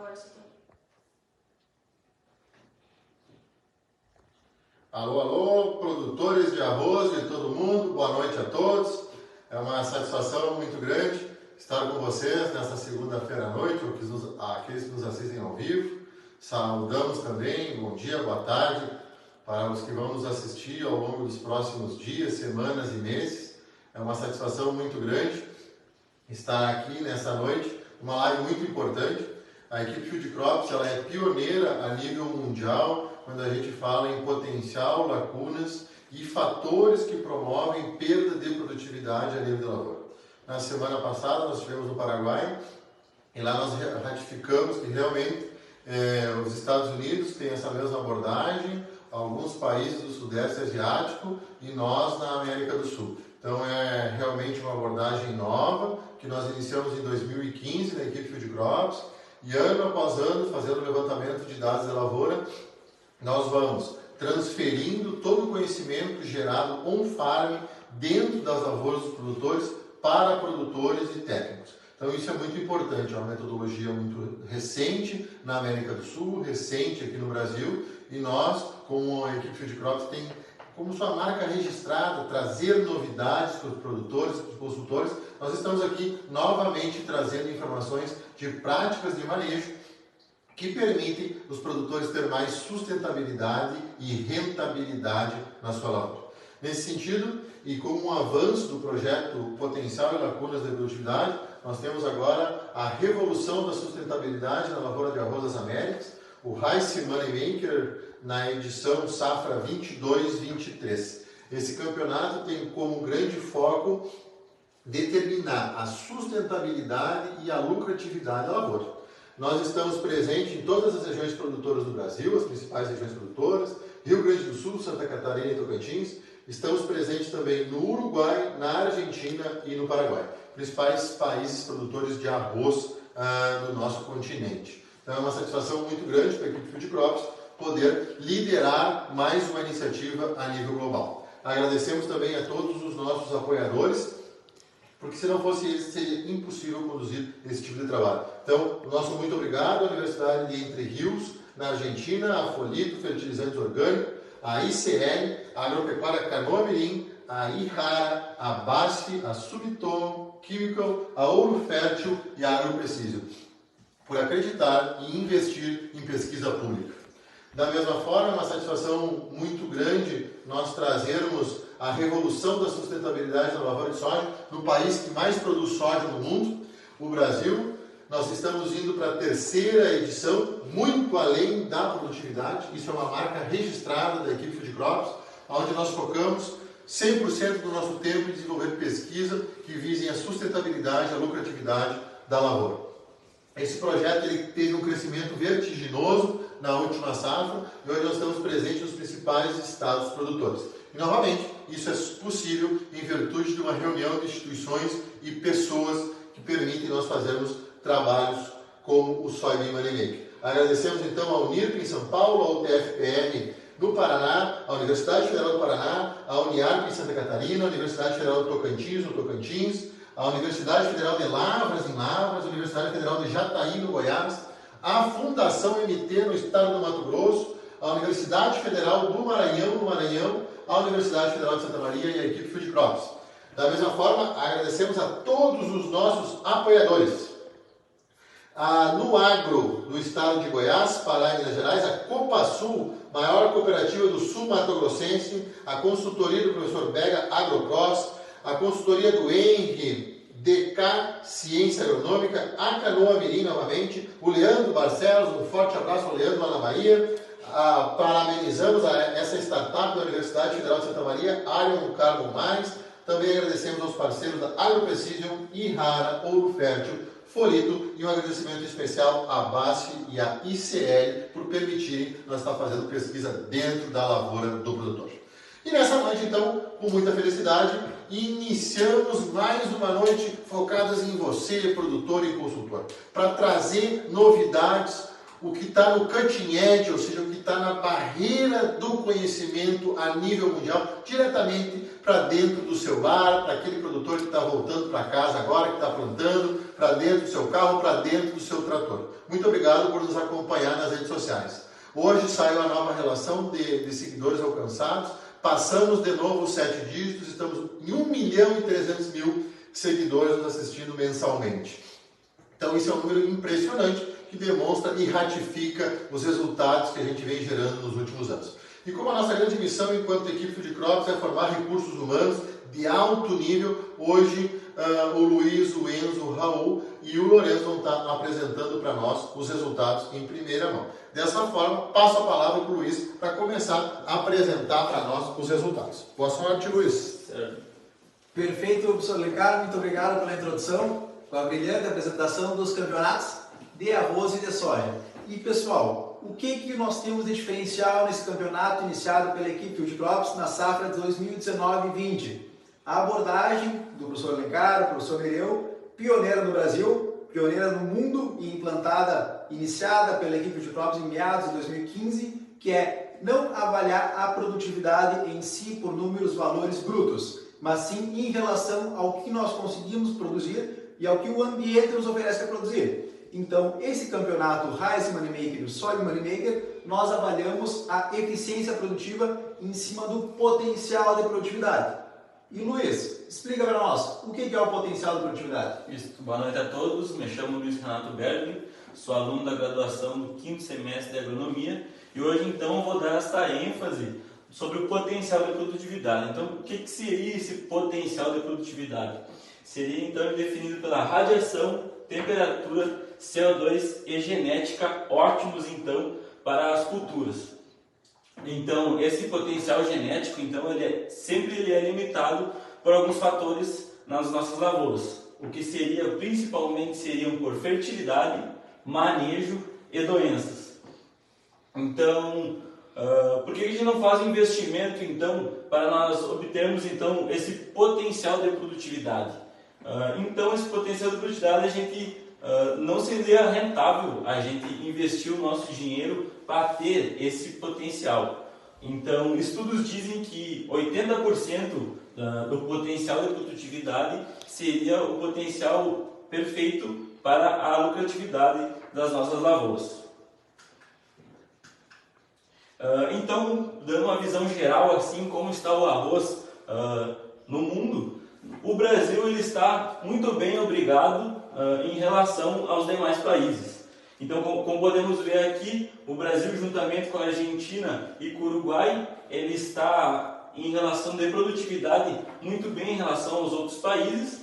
Agora você tá. Alô, alô, produtores de arroz de todo mundo, boa noite a todos. É uma satisfação muito grande estar com vocês nesta segunda-feira à noite, aqueles que nos assistem ao vivo. Saudamos também, bom dia, boa tarde, para os que vão nos assistir ao longo dos próximos dias, semanas e meses. É uma satisfação muito grande estar aqui nessa noite, uma live muito importante. A equipe Field Crops ela é pioneira a nível mundial quando a gente fala em potencial, lacunas e fatores que promovem perda de produtividade a nível da lavoura. Na semana passada nós estivemos no Paraguai e lá nós ratificamos que realmente os Estados Unidos têm essa mesma abordagem, alguns países do Sudeste Asiático e nós na América do Sul. Então é realmente uma abordagem nova que nós iniciamos em 2015 na equipe Field Crops e ano após ano, fazendo o levantamento de dados da lavoura, nós vamos transferindo todo o conhecimento gerado on-farm dentro das lavouras dos produtores para produtores e técnicos. Então isso é muito importante, é uma metodologia muito recente na América do Sul, recente aqui no Brasil, e nós, como a equipe Field Crops, tem como sua marca registrada trazer novidades para os produtores, para os consultores. Nós estamos aqui novamente trazendo informações de práticas de manejo que permitem os produtores ter mais sustentabilidade e rentabilidade na sua lavoura. Nesse sentido, e com o avanço do projeto Potencial e Lacunas da Produtividade, nós temos agora a revolução da sustentabilidade na lavoura de arroz das Américas, o Rice Moneymaker na edição Safra 22-23. Esse campeonato tem como grande foco determinar a sustentabilidade e a lucratividade da lavoura. Nós estamos presentes em todas as regiões produtoras do Brasil, as principais regiões produtoras, Rio Grande do Sul, Santa Catarina e Tocantins. Estamos presentes também no Uruguai, na Argentina e no Paraguai, principais países produtores de arroz do nosso continente. Então é uma satisfação muito grande para a equipe Field Crops poder liderar mais uma iniciativa a nível global. Agradecemos também a todos os nossos apoiadores, porque se não fosse eles, seria impossível conduzir esse tipo de trabalho. Então, nosso muito obrigado à Universidade de Entre Rios, na Argentina, a Folito Fertilizantes Orgânicos, a ICL, a Agropecuária Canoa Mirim, a IHARA, a BASF, a Subtom Chemical, a Ouro Fértil e a AgroPrecision, por acreditar e investir em pesquisa pública. Da mesma forma, é uma satisfação muito grande nós trazermos a revolução da sustentabilidade na lavoura de soja no país que mais produz soja no mundo, o Brasil. Nós estamos indo para a terceira edição, muito além da produtividade. Isso é uma marca registrada da equipe Field Crops, onde nós focamos 100% do nosso tempo em desenvolver pesquisa que visem a sustentabilidade e a lucratividade da lavoura. Esse projeto ele teve um crescimento vertiginoso na última safra e hoje nós estamos presentes nos principais estados produtores. E, novamente, isso é possível em virtude de uma reunião de instituições e pessoas que permitem nós fazermos trabalhos como o Soybean Moneymaker. Agradecemos então a Unirp em São Paulo, ao TFPR no Paraná, a Universidade Federal do Paraná, a Uniarp em Santa Catarina, a Universidade Federal do Tocantins, no Tocantins, a Universidade Federal de Lavras, em Lavras, a Universidade Federal de Jataí, no Goiás, a Fundação MT no estado do Mato Grosso, a Universidade Federal do Maranhão, no Maranhão, a Universidade Federal de Santa Maria e a equipe Field Crops. Da mesma forma, agradecemos a todos os nossos apoiadores. A Nuagro, do estado de Goiás, Pará e Minas Gerais, a Copasul, maior cooperativa do sul mato-grossense, a consultoria do professor Bega Agrocross, a consultoria do Henry DK Ciência Agronômica, a Canoa Mirim novamente, o Leandro Barcelos, um forte abraço ao Leandro lá na Bahia. Parabenizamos essa startup da Universidade Federal de Santa Maria, Arion Carbon Mais. Também agradecemos aos parceiros da AgroPrecision, IHARA, Ouro Fértil, Folito e um agradecimento especial à BASF e à ICL por permitirem nós estar fazendo pesquisa dentro da lavoura do produtor. E nessa noite, então, com muita felicidade, iniciamos mais uma noite focadas em você, produtor e consultor, para trazer novidades, o que está no cutting edge, ou seja, o que está na barreira do conhecimento a nível mundial, diretamente para dentro do seu lar, para aquele produtor que está voltando para casa agora, que está plantando, para dentro do seu carro, para dentro do seu trator. Muito obrigado por nos acompanhar nas redes sociais. Hoje saiu a nova relação de seguidores alcançados, passamos de novo os 7 dígitos, estamos em 1.300.000 seguidores nos assistindo mensalmente. Então isso é um número impressionante que demonstra e ratifica os resultados que a gente vem gerando nos últimos anos. E como a nossa grande missão enquanto equipe Food Crops é formar recursos humanos de alto nível, hoje o Luiz, o Enzo, o Raul e o Lourenço vão estar apresentando para nós os resultados em primeira mão. Dessa forma, passo a palavra para o Luiz para começar a apresentar para nós os resultados. Boa sorte, Luiz. Perfeito, professor Alencar, muito obrigado pela introdução, com a brilhante apresentação dos campeonatos de arroz e de soja. E pessoal, o que nós temos de diferencial nesse campeonato iniciado pela equipe Food Crops na safra de 2019-20? A abordagem do professor Alencar, do professor Nereu, pioneira no Brasil, pioneira no mundo e iniciada pela equipe Food Crops em meados de 2015, que é não avaliar a produtividade em si por números, valores brutos, mas sim em relação ao que nós conseguimos produzir e ao que o ambiente nos oferece para produzir. Então, esse campeonato Rise Moneymaker e o Soil Moneymaker, nós avaliamos a eficiência produtiva em cima do potencial de produtividade. E Luiz, explica para nós, o que é o potencial de produtividade? Isso, boa noite a todos, me chamo Luiz Renato Bergli, sou aluno da graduação do 5º semestre de Agronomia e hoje então vou dar esta ênfase sobre o potencial de produtividade. Então, o que seria esse potencial de produtividade? Seria então definido pela radiação, temperatura, CO2 e genética ótimos então para as culturas. Então, esse potencial genético, então, ele é limitado por alguns fatores nas nossas lavouras, o que principalmente seriam por fertilidade, manejo e doenças. Então, por que a gente não faz um investimento, então, para nós obtermos, então, esse potencial de produtividade? Então, esse potencial de produtividade, a gente não seria rentável a gente investir o nosso dinheiro para ter esse potencial. Então, estudos dizem que 80% do potencial de produtividade seria o potencial perfeito para a lucratividade das nossas lavouras. Então, dando uma visão geral, assim como está o arroz no mundo, o Brasil ele está muito bem obrigado em relação aos demais países. Então, como podemos ver aqui, o Brasil, juntamente com a Argentina e com o Uruguai, ele está em relação de produtividade muito bem em relação aos outros países.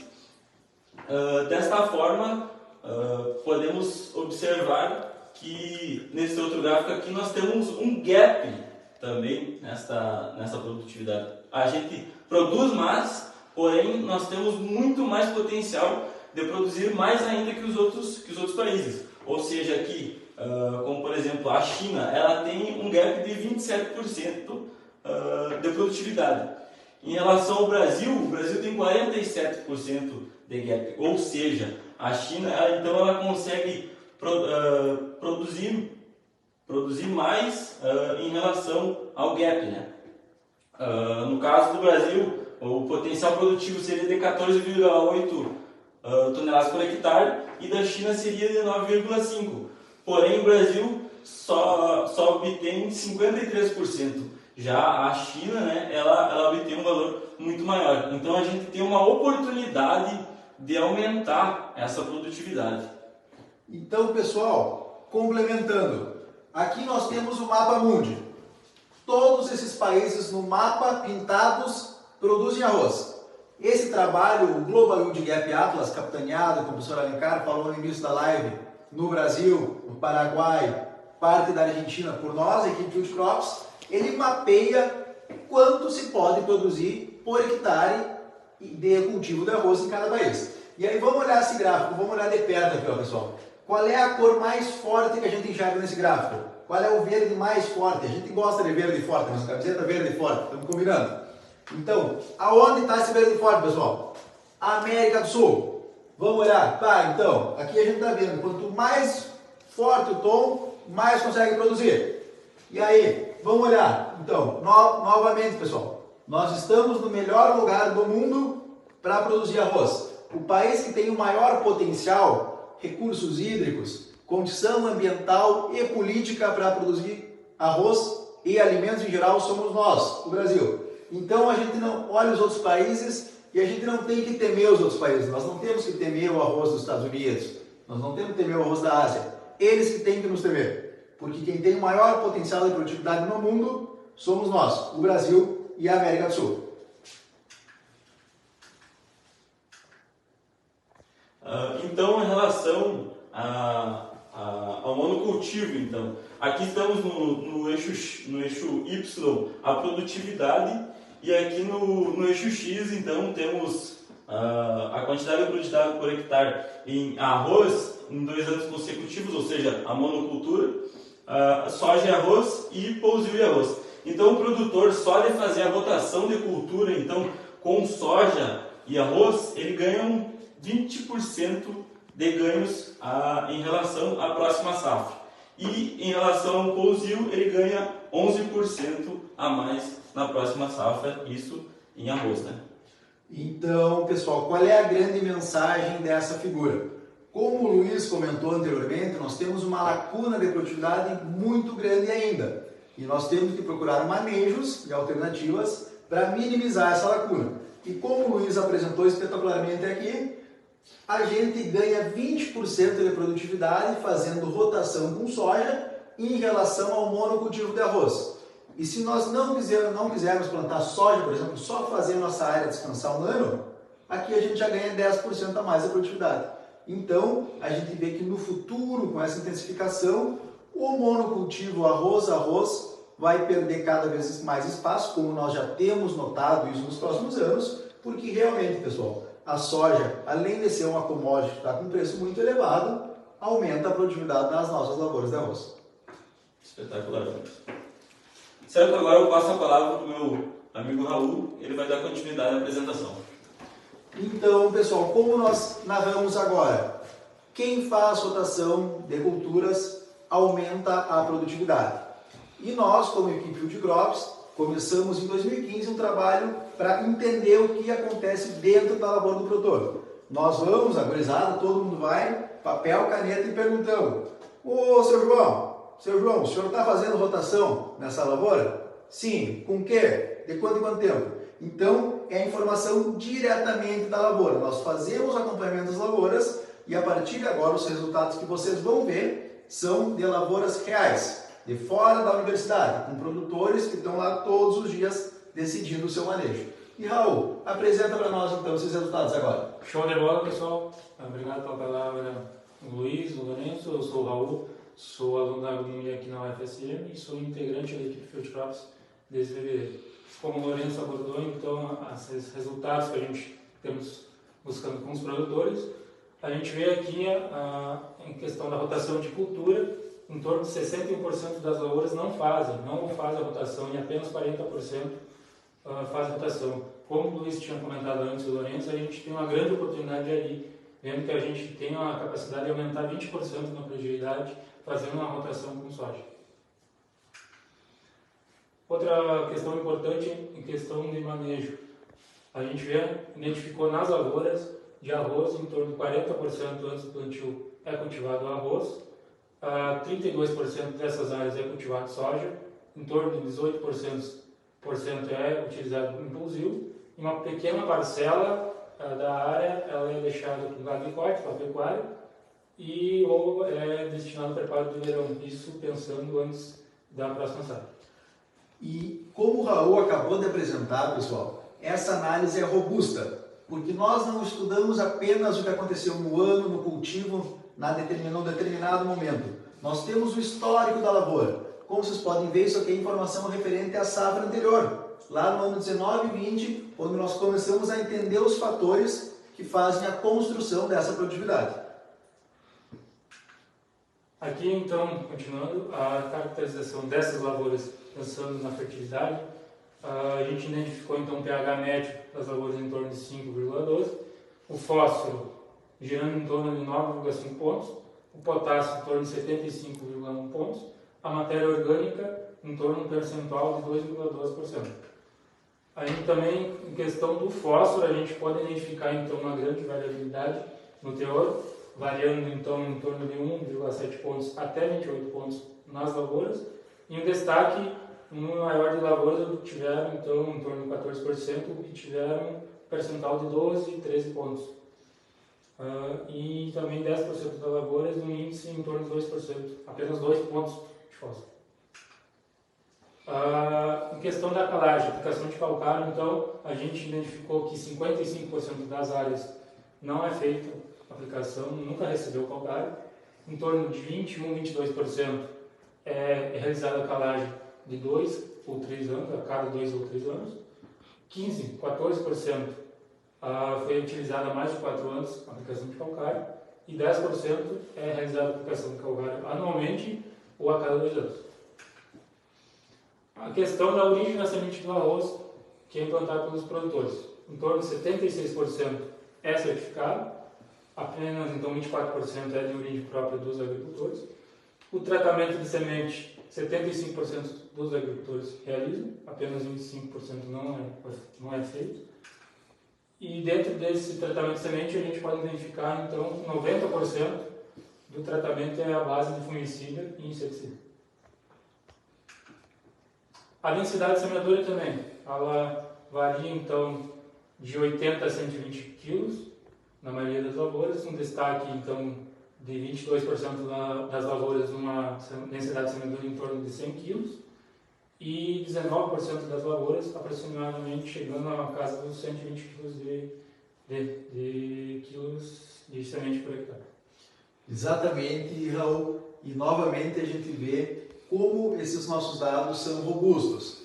Desta forma, podemos observar que nesse outro gráfico aqui nós temos um gap também nessa produtividade. A gente produz mais, porém nós temos muito mais potencial de produzir mais ainda que os outros países. Ou seja, aqui, como por exemplo a China, ela tem um gap de 27% de produtividade. Em relação ao Brasil, o Brasil tem 47% de gap. Ou seja, a China, ela consegue produzir mais em relação ao gap, né? No caso do Brasil, o potencial produtivo seria de 14,8 toneladas por hectare e da China seria de 9,5. Porém, o Brasil só obtém 53%. Já a China, né, ela obtém um valor muito maior. Então, a gente tem uma oportunidade de aumentar essa produtividade. Então, pessoal, complementando, aqui nós temos o mapa mundi. Todos esses países no mapa pintados produzem arroz. Esse trabalho, o Global Yield Gap Atlas, capitaneado, como o professor Alencar falou no início da live, no Brasil, no Paraguai, parte da Argentina, por nós, a equipe Food Crops, ele mapeia quanto se pode produzir por hectare de cultivo de arroz em cada país. E aí vamos olhar esse gráfico, vamos olhar de perto aqui, ó, pessoal. Qual é a cor mais forte que a gente enxerga nesse gráfico? Qual é o verde mais forte? A gente gosta de verde forte, nossa camiseta verde forte, estamos combinando. Então, aonde está esse verde forte, pessoal? América do Sul. Vamos olhar. Tá, então, aqui a gente está vendo, quanto mais forte o tom, mais consegue produzir. E aí, vamos olhar. Então, novamente, pessoal, nós estamos no melhor lugar do mundo para produzir arroz. O país que tem o maior potencial, recursos hídricos, condição ambiental e política para produzir arroz e alimentos em geral somos nós, o Brasil. Então a gente não olha os outros países e a gente não tem que temer os outros países. Nós não temos que temer o arroz dos Estados Unidos, nós não temos que temer o arroz da Ásia. Eles que têm que nos temer, porque quem tem o maior potencial de produtividade no mundo somos nós, o Brasil e a América do Sul. Então, em relação ao monocultivo, então, aqui estamos no eixo Y, a produtividade, e aqui no eixo X, então, temos a quantidade de produtividade por hectare em arroz em 2 anos consecutivos, ou seja, a monocultura, soja e arroz e pousio e arroz. Então, o produtor, só de fazer a rotação de cultura, então, com soja e arroz, ele ganha 20% de ganhos em relação à próxima safra. E em relação ao pousio, ele ganha 11% a mais na próxima safra, isso em arroz, né? Então, pessoal, qual é a grande mensagem dessa figura? Como o Luiz comentou anteriormente, nós temos uma lacuna de produtividade muito grande ainda. E nós temos que procurar manejos e alternativas para minimizar essa lacuna. E como o Luiz apresentou espetacularmente aqui, a gente ganha 20% de produtividade fazendo rotação com soja em relação ao monocultivo de arroz. E se nós não quisermos plantar soja, por exemplo, só fazer nossa área descansar um ano, aqui a gente já ganha 10% a mais de produtividade. Então, a gente vê que no futuro, com essa intensificação, o monocultivo arroz vai perder cada vez mais espaço, como nós já temos notado isso nos próximos anos, porque realmente, pessoal, a soja, além de ser uma commodity que está com preço muito elevado, aumenta a produtividade nas nossas lavouras de arroz. Espetacular. Certo, agora eu passo a palavra para o meu amigo Raul, ele vai dar continuidade à apresentação. Então, pessoal, como nós narramos agora, quem faz rotação de culturas aumenta a produtividade. E nós, como equipe Field Crops, começamos em 2015 um trabalho para entender o que acontece dentro da lavoura do produtor. Nós vamos, a gurizada, todo mundo vai, papel, caneta e perguntamos: ô, seu João, o senhor está fazendo rotação nessa lavoura? Sim. Com o quê? De quanto em quanto tempo? Então, é a informação diretamente da lavoura. Nós fazemos o acompanhamento das lavouras e a partir de agora os resultados que vocês vão ver são de lavouras reais, de fora da universidade, com produtores que estão lá todos os dias decidindo o seu manejo. E Raul, apresenta para nós então esses resultados agora. Show de bola, pessoal. Obrigado pela palavra, Luiz, Lourenço. Eu sou o Raul, sou aluno da agronomia aqui na UFSM e sou integrante da equipe Field Crops desde fevereiro. Como o Lourenço abordou, então, esses resultados que a gente temos buscando com os produtores, a gente vê aqui em questão da rotação de cultura, em torno de 61% das lavouras não fazem a rotação e apenas 40% fazem rotação. Como o Luiz tinha comentado antes, o Lourenço, a gente tem uma grande oportunidade ali, vendo que a gente tem a capacidade de aumentar 20% na produtividade fazendo uma rotação com soja. Outra questão importante em questão de manejo, a gente identificou nas lavouras de arroz em torno de 40% antes do plantio é cultivado arroz, 32% dessas áreas é cultivado soja, em torno de 18% é utilizado em pousio, e uma pequena parcela da área ela é deixada para o gado de corte, para a pecuária, ou é destinado ao preparo do verão, isso pensando antes da próxima safra. E como o Raul acabou de apresentar, pessoal, essa análise é robusta, porque nós não estudamos apenas o que aconteceu no ano, no cultivo, num determinado momento. Nós temos o histórico da lavoura. Como vocês podem ver, isso aqui é informação referente à safra anterior, lá no ano 19 e 20, onde nós começamos a entender os fatores que fazem a construção dessa produtividade. Aqui, então, continuando, a caracterização dessas lavouras, pensando na fertilidade, a gente identificou, então, o pH médio das lavouras em torno de 5,12, o fósforo girando em torno de 9,5 pontos, o potássio em torno de 75,1 pontos, a matéria orgânica em torno de um percentual de 2,12%. A gente também, em questão do fósforo, a gente pode identificar, então, uma grande variabilidade no teor. variando então em torno de 1,7 pontos até 28 pontos nas lavouras, e um destaque no maior de lavouras tiveram então em torno de 14% e tiveram um percentual de 12 e 13 pontos. E também 10% das lavouras um índice em torno de 2%, apenas 2 pontos de fósforo. Em questão da calagem, aplicação de calcário, então a gente identificou que 55% das áreas não é feita aplicação, nunca recebeu calcário, em torno de 21, 22% é realizada a calagem de 2 ou 3 anos, a cada 2 ou 3 anos, 14% foi utilizada há mais de 4 anos a aplicação de calcário, e 10% é realizada a aplicação de calcário anualmente ou a cada 2 anos. A questão da origem da semente do arroz, que é implantada pelos produtores. Em torno de 76% é certificado, apenas então 24% é de origem própria dos agricultores. O tratamento de semente, 75% dos agricultores realizam, apenas 25% não é feito. E dentro desse tratamento de semente a gente pode identificar então 90% do tratamento é a base de fungicida e inseticida. A densidade de semeadura também, ela varia então de 80 a 120 kg na maioria das lavouras, um destaque então de 22% das lavouras numa densidade de semeadura em torno de 100 kg e 19% das lavouras aproximadamente chegando a casa dos 120 kg de semente por hectare. Exatamente, Raul, e novamente a gente vê como esses nossos dados são robustos.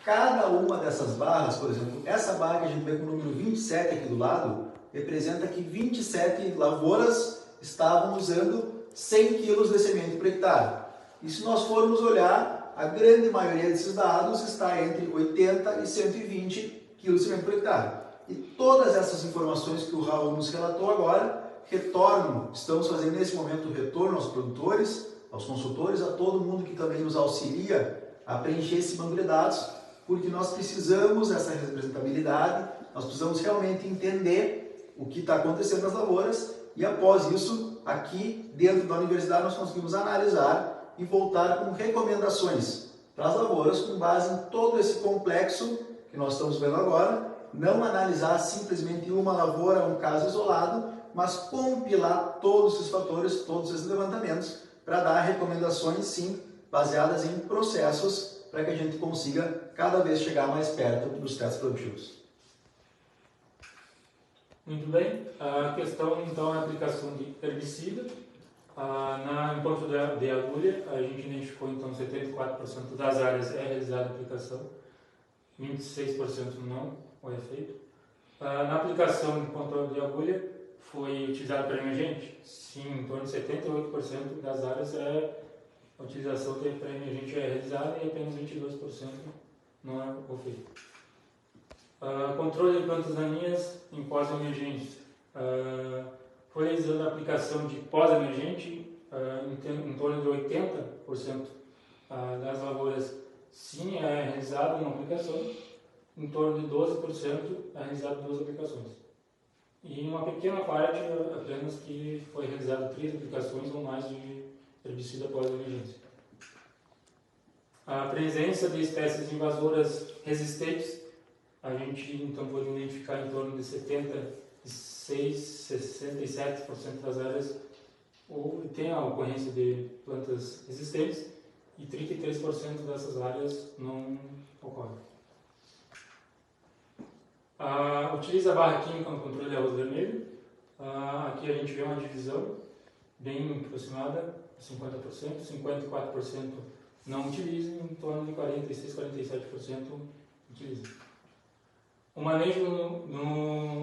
Cada uma dessas barras, por exemplo, essa barra que a gente vê com o número 27 aqui do lado, representa que 27 lavouras estavam usando 100 kg de semente por hectare. E se nós formos olhar, a grande maioria desses dados está entre 80 e 120 kg de semente por hectare. E todas essas informações que o Raul nos relatou agora, estamos fazendo nesse momento o retorno aos produtores, aos consultores, a todo mundo que também nos auxilia a preencher esse banco de dados, porque nós precisamos dessa representabilidade, nós precisamos realmente entender o que está acontecendo nas lavouras e após isso, aqui dentro da universidade nós conseguimos analisar e voltar com recomendações para as lavouras com base em todo esse complexo que nós estamos vendo agora, não analisar simplesmente uma lavoura, um caso isolado, mas compilar todos esses fatores, todos esses levantamentos para dar recomendações, sim, baseadas em processos para que a gente consiga cada vez chegar mais perto dos testes produtivos. Muito bem. A questão, então, é a aplicação de herbicida. Em ponto de agulha, a gente identificou, então, 74% das áreas é realizada a aplicação, 26% não é feito. Na aplicação de ponto de agulha, foi utilizado para emergente? Sim, em torno de 78% das áreas a utilização de para emergente é realizada e apenas 22% não é feito. Controle de plantas daninhas em pós-emergente. Foi realizada a aplicação de pós-emergente em torno de 80% das lavouras. Sim, é realizada uma aplicação, em torno de 12% é realizada 2 aplicações. E uma pequena parte apenas que foi realizada 3 aplicações ou mais de herbicida pós-emergência. A presença de espécies invasoras resistentes, a gente então pode identificar em torno de 76, 67% das áreas tem a ocorrência de plantas resistentes e 33% dessas áreas não ocorrem. Utiliza a barra química no controle de arroz vermelho. Aqui a gente vê uma divisão bem aproximada, 50%, 54% não utiliza, em torno de 46, 47% utiliza. O manejo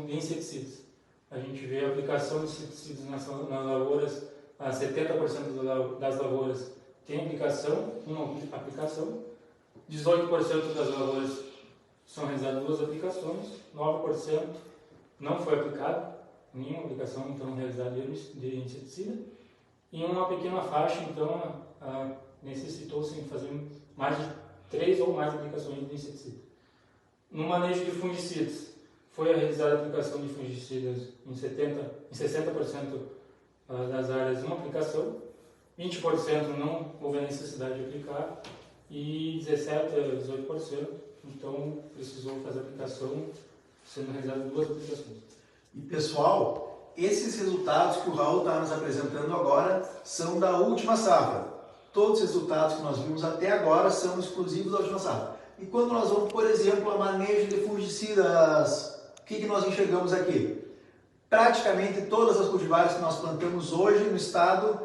de inseticidas. A gente vê a aplicação de inseticidas nas lavouras, 70% das lavouras tem aplicação, uma aplicação, 18% das lavouras são realizadas 2 aplicações, 9% não foi aplicado, nenhuma aplicação então realizada de inseticida, e uma pequena faixa então necessitou-se fazer mais de 3 ou mais aplicações de inseticida. No manejo de fungicidas, foi realizada a aplicação de fungicidas em 60% das áreas uma aplicação, 20% não houve a necessidade de aplicar e 17% a 18% então precisou fazer a aplicação, sendo realizadas 2 aplicações. E pessoal, esses resultados que o Raul está nos apresentando agora são da última safra. Todos os resultados que nós vimos até agora são exclusivos da última safra. E quando nós vamos, por exemplo, a manejo de fungicidas, o que nós enxergamos aqui? Praticamente todas as cultivares que nós plantamos hoje no estado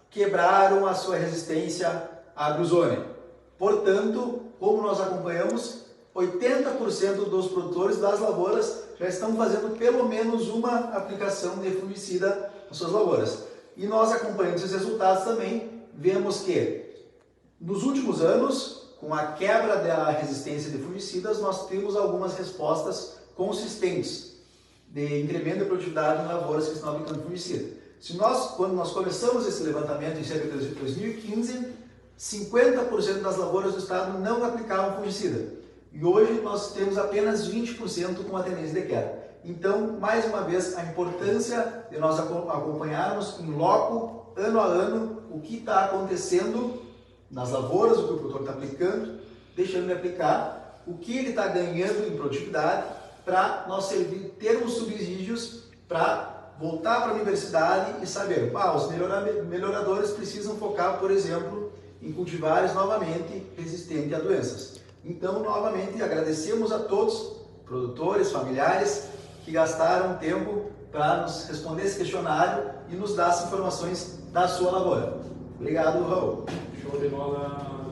quebraram a sua resistência à Bruzone. Portanto, como nós acompanhamos, 80% dos produtores das lavouras já estão fazendo pelo menos uma aplicação de fungicida nas suas lavouras. E nós acompanhando esses resultados também, vemos que nos últimos anos, com a quebra da resistência de fungicidas, nós temos algumas respostas consistentes de incremento de produtividade em lavouras que estão aplicando fungicida. Quando nós começamos esse levantamento em cerca de 2015, 50% das lavouras do estado não aplicavam fungicida. E hoje nós temos apenas 20% com a tendência de queda. Então, mais uma vez, a importância de nós acompanharmos em loco, ano a ano, o que está acontecendo nas lavouras, o que o produtor está aplicando, deixando de aplicar, o que ele está ganhando em produtividade, para nós termos subsídios para voltar para a universidade e saber, os melhoradores precisam focar, por exemplo, em cultivares novamente resistentes a doenças. Então, novamente, agradecemos a todos, produtores, familiares, que gastaram tempo para nos responder esse questionário e nos dar as informações da sua lavoura. Obrigado, Raul. Show de bola.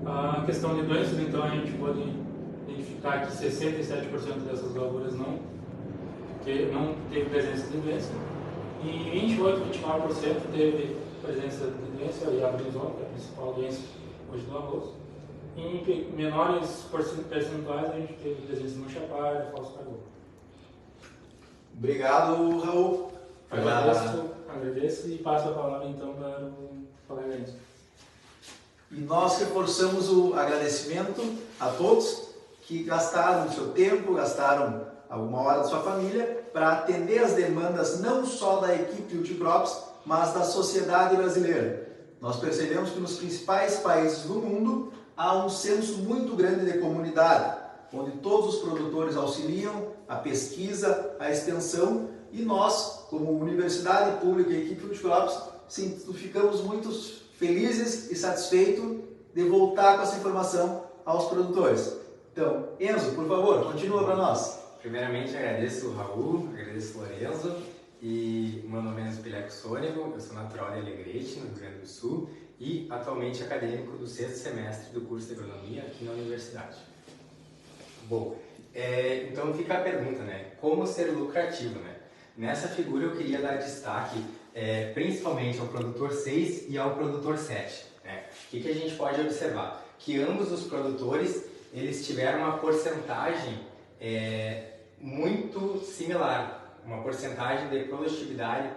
A questão de doenças, então, a gente pode identificar que 67% dessas lavouras não teve presença de doença e 28-29% teve presença de doença, e a Bruzone, que é a principal doença hoje do arroz. Em menores percentuais, a gente teve presença de mancha parda, falso carbono. Obrigado, Raul. Agradeço e passo a palavra então para o colega Enzo. E nós reforçamos o agradecimento a todos que gastaram o seu tempo, gastaram alguma hora da sua família para atender as demandas não só da equipe Multicrops, mas da sociedade brasileira. Nós percebemos que nos principais países do mundo há um senso muito grande de comunidade, onde todos os produtores auxiliam a pesquisa, a extensão, e nós, como universidade pública e equipe Multicrops, ficamos muito felizes e satisfeitos de voltar com essa informação aos produtores. Então, Enzo, por favor, continua para nós. Primeiramente, agradeço o Raul, agradeço o Lorenzo, e meu nome é Enzo Pileco Sônego, eu sou natural de Alegrete, no Rio Grande do Sul, e atualmente acadêmico do 6º semestre do curso de agronomia aqui na universidade. Bom, então fica a pergunta, né? Como ser lucrativo, né? Nessa figura eu queria dar destaque principalmente ao produtor 6 e ao produtor 7. Né? O que a gente pode observar? Que ambos os produtores eles tiveram uma porcentagem muito similar, uma porcentagem de produtividade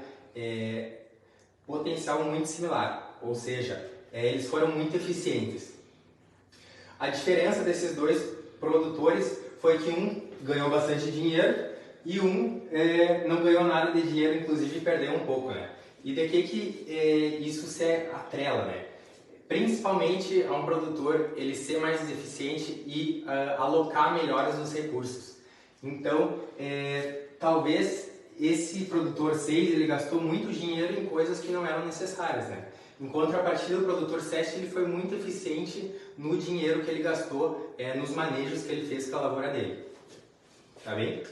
potencial muito similar, ou seja, eles foram muito eficientes. A diferença desses dois produtores foi que um ganhou bastante dinheiro e um não ganhou nada de dinheiro, inclusive perdeu um pouco, né? E de que isso se atrela, né? Principalmente a um produtor ele ser mais eficiente e alocar melhores os recursos. Então, talvez esse produtor 6 ele gastou muito dinheiro em coisas que não eram necessárias, né? Em contrapartida, o produtor 7 ele foi muito eficiente no dinheiro que ele gastou nos manejos que ele fez com a lavoura dele. Tá bem?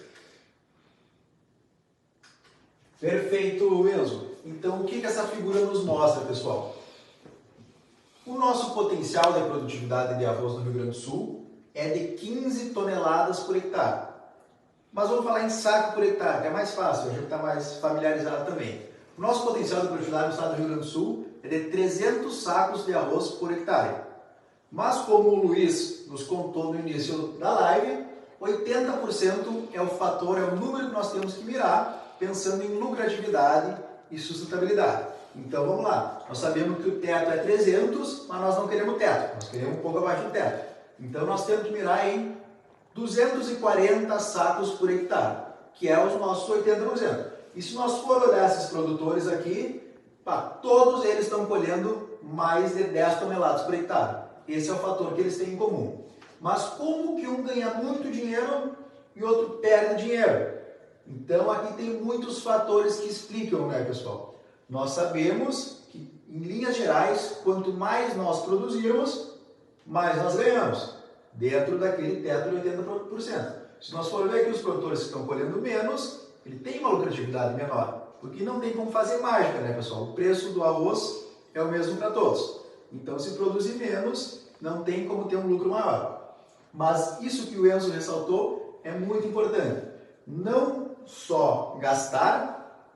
Perfeito, Enzo. Então, o que essa figura nos mostra, pessoal? O nosso potencial de produtividade de arroz no Rio Grande do Sul é de 15 toneladas por hectare. Mas vamos falar em saco por hectare, que é mais fácil, a gente está mais familiarizado também. O nosso potencial de produtividade no estado do Rio Grande do Sul é de 300 sacos de arroz por hectare. Mas como o Luiz nos contou no início da live, 80% é o fator, é o número que nós temos que mirar, pensando em lucratividade e sustentabilidade. Então vamos lá, nós sabemos que o teto é 300, mas nós não queremos teto, nós queremos um pouco abaixo do teto. Então nós temos que mirar em 240 sacos por hectare, que é os nossos 80%. E se nós for olhar esses produtores aqui, todos eles estão colhendo mais de 10 toneladas por hectare. Esse é o fator que eles têm em comum. Mas como que um ganha muito dinheiro e outro perde dinheiro? Então aqui tem muitos fatores que explicam, né, pessoal? Nós sabemos que, em linhas gerais, quanto mais nós produzirmos, mais nós ganhamos, dentro daquele teto de 80%. Se nós formos ver que os produtores que estão colhendo menos, ele tem uma lucratividade menor, porque não tem como fazer mágica, né, pessoal? O preço do arroz é o mesmo para todos. Então, se produzir menos, não tem como ter um lucro maior. Mas isso que o Enzo ressaltou é muito importante. Não só gastar,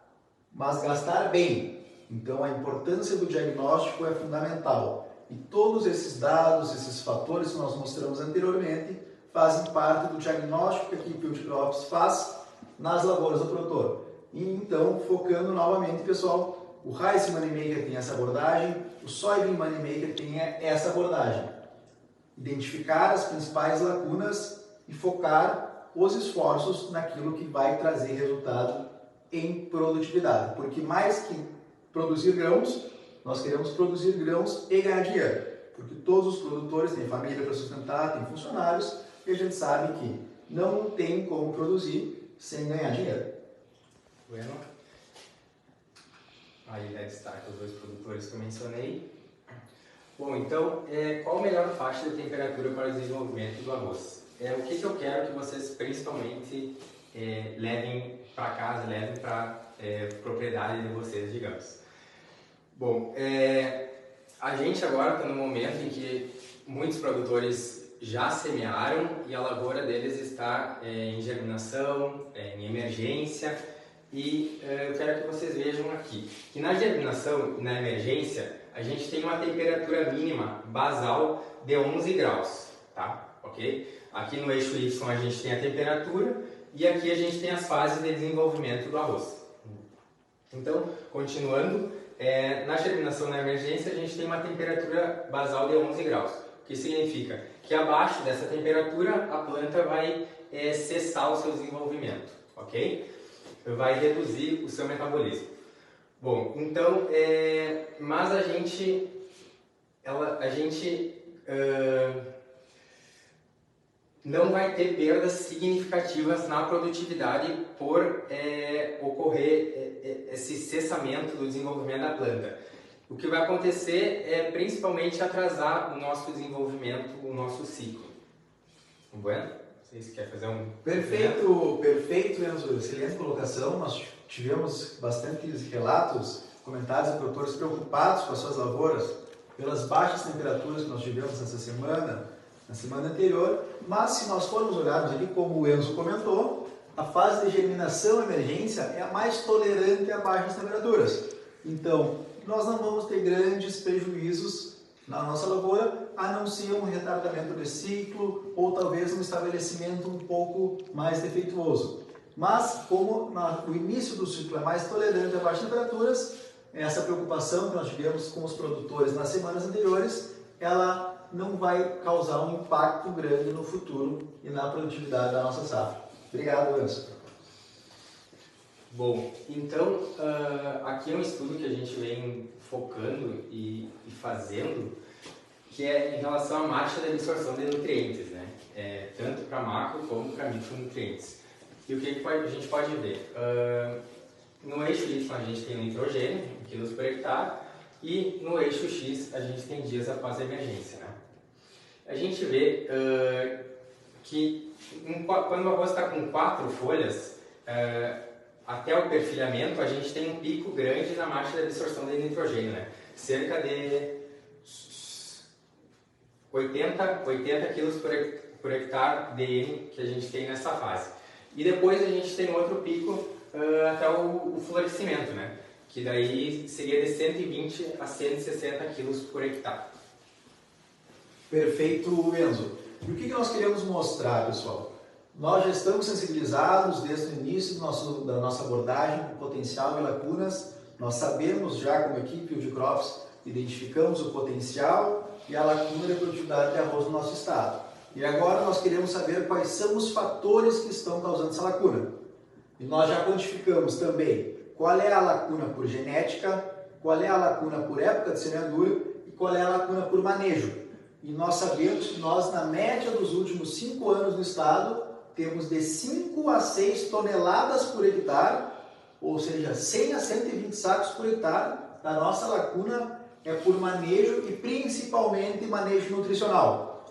mas gastar bem. Então, a importância do diagnóstico é fundamental. E todos esses dados, esses fatores que nós mostramos anteriormente, fazem parte do diagnóstico que a equipe Field Crops faz nas lavouras do produtor. E então, focando novamente, pessoal, o Rice Moneymaker tem essa abordagem, o Soybean Moneymaker tem essa abordagem. Identificar as principais lacunas e focar os esforços naquilo que vai trazer resultado em produtividade. Porque mais que produzir grãos, nós queremos produzir grãos e ganhar dinheiro. Porque todos os produtores têm família para sustentar, têm funcionários, e a gente sabe que não tem como produzir sem ganhar dinheiro. Bueno. Aí dá destaque os dois produtores que eu mencionei. Bom, então, qual a melhor faixa de temperatura para o desenvolvimento do arroz? O que eu quero que vocês principalmente levem para casa, levem para propriedade de vocês, digamos. Bom, a gente agora está no momento em que muitos produtores já semearam e a lavoura deles está em germinação, em emergência, e eu quero que vocês vejam aqui que na germinação e na emergência a gente tem uma temperatura mínima basal de 11 graus, tá? Ok? Aqui no eixo Y a gente tem a temperatura e aqui a gente tem as fases de desenvolvimento do arroz. Então, continuando, na germinação e na emergência a gente tem uma temperatura basal de 11 graus, o que significa que abaixo dessa temperatura a planta vai cessar o seu desenvolvimento, ok? Vai reduzir o seu metabolismo. Bom, então, mas a gente não vai ter perdas significativas na produtividade por ocorrer esse cessamento do desenvolvimento da planta. O que vai acontecer é principalmente atrasar o nosso desenvolvimento, o nosso ciclo. Bueno? Vocês querem fazer um... Perfeito, Enzo. Excelente colocação. Nós tivemos bastantes relatos, comentários de produtores preocupados com as suas lavouras pelas baixas temperaturas que nós tivemos essa semana, na semana anterior. Mas se nós formos olharmos aqui, como o Enzo comentou, a fase de germinação e emergência é a mais tolerante a baixas temperaturas. Então, nós não vamos ter grandes prejuízos na nossa lavoura, a não ser um retardamento de ciclo ou talvez um estabelecimento um pouco mais defeituoso. Mas, como o início do ciclo é mais tolerante a baixas temperaturas, essa preocupação que nós tivemos com os produtores nas semanas anteriores, ela não vai causar um impacto grande no futuro e na produtividade da nossa safra. Obrigado, Enzo. Bom, então, aqui é um estudo que a gente vem focando e fazendo, que é em relação à marcha da absorção de nutrientes, né? Tanto para macro como para micronutrientes. E o que a gente pode ver? No eixo Y a gente tem o nitrogênio, em quilos por hectare, e no eixo X a gente tem dias após a emergência, né? A gente vê que quando o arroz está com 4 folhas, até o perfilhamento, a gente tem um pico grande na marcha de absorção de nitrogênio, né? Cerca de 80 quilos por hectare de N que a gente tem nessa fase. E depois a gente tem outro pico até o florescimento, né? Que daí seria de 120 a 160 quilos por hectare. Perfeito, Enzo. E o que nós queremos mostrar, pessoal? Nós já estamos sensibilizados desde o início da nossa abordagem, o potencial e lacunas. Nós sabemos já, como equipe de Crops, identificamos o potencial e a lacuna de produtividade de arroz no nosso estado. E agora nós queremos saber quais são os fatores que estão causando essa lacuna. E nós já quantificamos também qual é a lacuna por genética, qual é a lacuna por época de semeadura e qual é a lacuna por manejo. E nós sabemos que nós, na média dos últimos 5 anos no estado, temos de 5 a 6 toneladas por hectare, ou seja, 100 a 120 sacos por hectare, da nossa lacuna é por manejo e principalmente manejo nutricional.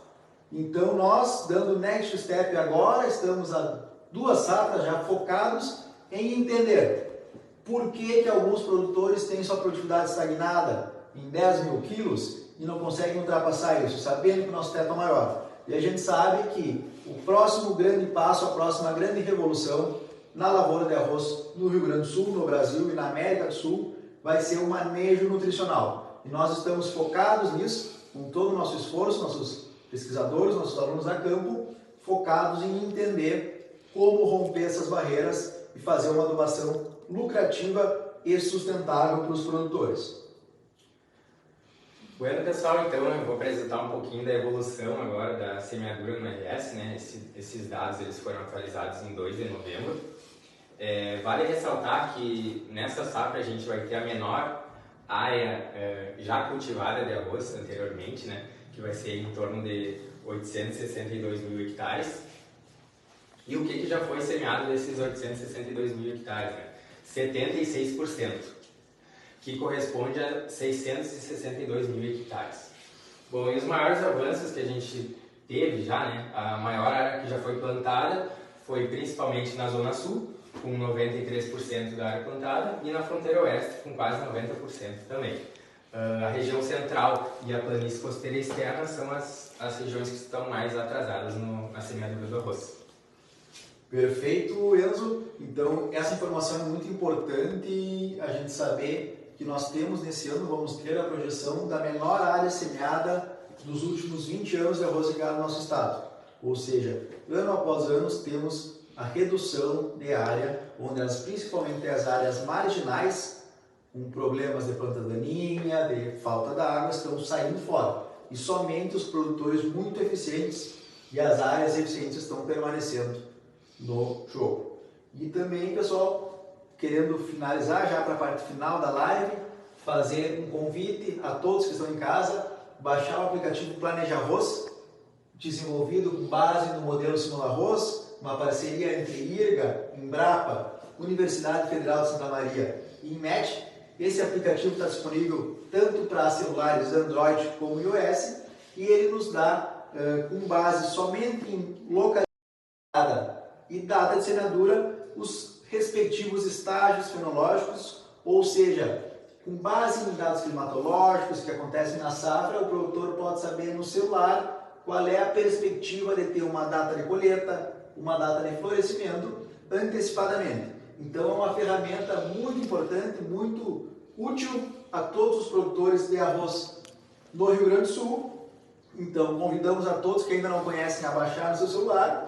Então nós, dando next step agora, estamos há 2 safras já focados em entender por que alguns produtores têm sua produtividade estagnada em 10 mil quilos e não conseguem ultrapassar isso, sabendo que o nosso teto é maior. E a gente sabe que o próximo grande passo, a próxima grande revolução na lavoura de arroz no Rio Grande do Sul, no Brasil e na América do Sul, vai ser o manejo nutricional. E nós estamos focados nisso, com todo o nosso esforço, nossos pesquisadores, nossos alunos da campo, focados em entender como romper essas barreiras e fazer uma adubação lucrativa e sustentável para os produtores. Bueno, pessoal, então eu vou apresentar um pouquinho da evolução agora da semeadura no RS, né? Esses dados eles foram atualizados em 2 de novembro. Vale ressaltar que nessa safra a gente vai ter a menor área já cultivada de arroz anteriormente, né? Que vai ser em torno de 862 mil hectares. E o que já foi semeado desses 862 mil hectares? Né? 76%, que corresponde a 662 mil hectares. Bom, e os maiores avanços que a gente teve já, né? A maior área que já foi plantada foi principalmente na Zona Sul, com 93% da área plantada, e na fronteira oeste, com quase 90% também. A região central e a planície costeira externa são as regiões que estão mais atrasadas na semeadura do arroz. Perfeito, Enzo. Então, essa informação é muito importante a gente saber que nós temos nesse ano, vamos ter a projeção da menor área semeada dos últimos 20 anos de arroz irrigado no nosso estado. Ou seja, ano após ano temos a redução de área, onde principalmente as áreas marginais, com problemas de planta daninha, de falta de água, estão saindo fora. E somente os produtores muito eficientes e as áreas eficientes estão permanecendo no jogo. E também, pessoal, querendo finalizar já para a parte final da live, fazer um convite a todos que estão em casa, baixar o aplicativo Planeja Arroz, desenvolvido com base no modelo Simula Arroz, uma parceria entre IRGA, Embrapa, Universidade Federal de Santa Maria e INMET. Esse aplicativo está disponível tanto para celulares Android como iOS e ele nos dá, com base somente em localizada e data de semeadura, os respectivos estágios fenológicos, ou seja, com base em dados climatológicos que acontecem na safra, o produtor pode saber no celular qual é a perspectiva de ter uma data de colheita, uma data de florescimento antecipadamente. Então é uma ferramenta muito importante, muito útil a todos os produtores de arroz no Rio Grande do Sul. Então convidamos a todos que ainda não conhecem a baixar no seu celular.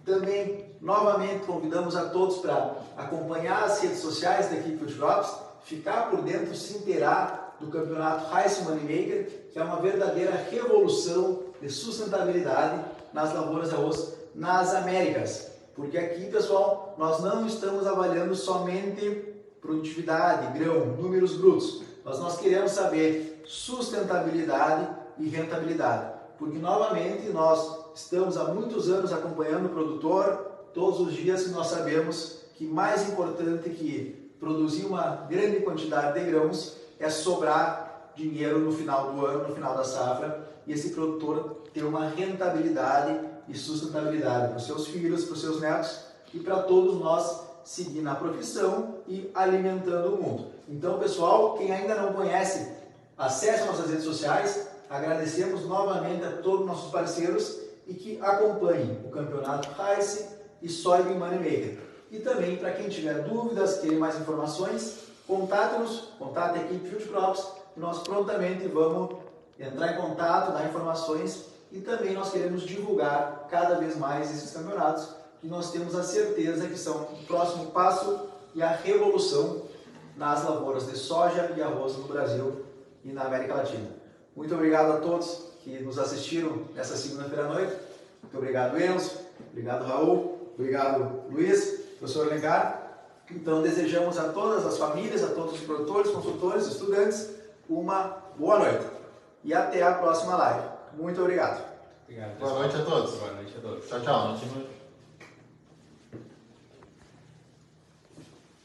Também, novamente, convidamos a todos para acompanhar as redes sociais da equipe Field Crops, ficar por dentro, se inteirar do campeonato Rice Moneymaker, que é uma verdadeira revolução de sustentabilidade nas lavouras de arroz nas Américas. Porque aqui, pessoal, nós não estamos avaliando somente produtividade, grão, números brutos, mas nós queremos saber sustentabilidade e rentabilidade. Porque, novamente, nós estamos há muitos anos acompanhando o produtor, todos os dias nós sabemos que mais importante que produzir uma grande quantidade de grãos é sobrar dinheiro no final do ano, no final da safra, e esse produtor ter uma rentabilidade e sustentabilidade para os seus filhos, para os seus netos e para todos nós seguir na profissão e alimentando o mundo. Então, pessoal, quem ainda não conhece, acesse nossas redes sociais, agradecemos novamente a todos os nossos parceiros e que acompanhem o campeonato Rice e Soybean Moneymaker. E também, para quem tiver dúvidas, querer mais informações, contate-nos, contate a equipe Field Crops, e nós prontamente vamos entrar em contato, dar informações, e também nós queremos divulgar cada vez mais esses campeonatos, que nós temos a certeza que são o próximo passo e a revolução nas lavouras de soja e arroz no Brasil e na América Latina. Muito obrigado a todos que nos assistiram nessa segunda-feira à noite. Muito obrigado, Enzo. Obrigado, Raul. Obrigado, Luiz. professor Alencar. Então, desejamos a todas as famílias, a todos os produtores, consultores, estudantes, uma boa noite. E até a próxima live. Muito obrigado. Obrigado. Boa noite a todos. Boa noite a todos. Tchau, tchau. Continua.